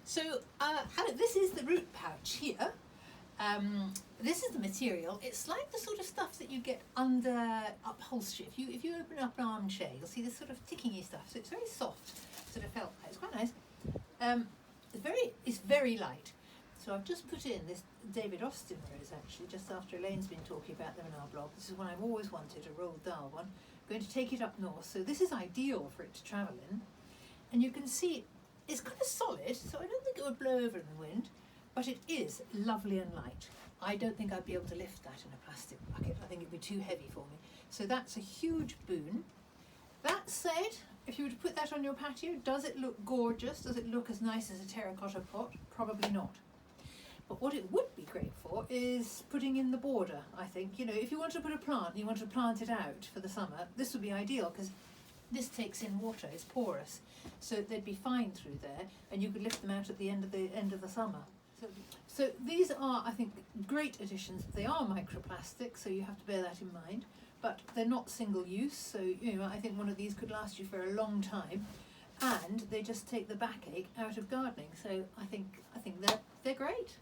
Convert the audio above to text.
So this is the root pouch here. This is the material. It's like the sort of stuff that you get under upholstery. If you open up an armchair, you'll see this sort of tickingy stuff. So it's very soft, sort of felt. It's quite nice. It's very light. So I've just put in this David Austin rose, actually, just after Elaine's been talking about them in our blog. This is one I've always wanted, a Roald Dahl one. I'm going to take it up north. So this is ideal for it to travel in. And you can see it's kind of solid, so I don't think it would blow over in the wind, but it is lovely and light. I don't think I'd be able to lift that in a plastic bucket. I think it'd be too heavy for me. So that's a huge boon. That said, if you were to put that on your patio, does it look gorgeous? Does it look as nice as a terracotta pot? Probably not. But what it would be great for is putting in the border, I think. You know, if you want to put a plant and you want to plant it out for the summer, this would be ideal because this takes in water, it's porous. So they'd be fine through there and you could lift them out at the end of the summer. So these are, I think, great additions. They are microplastic, so you have to bear that in mind. But they're not single use, so you know, I think one of these could last you for a long time. And they just take the backache out of gardening. So I think they're great.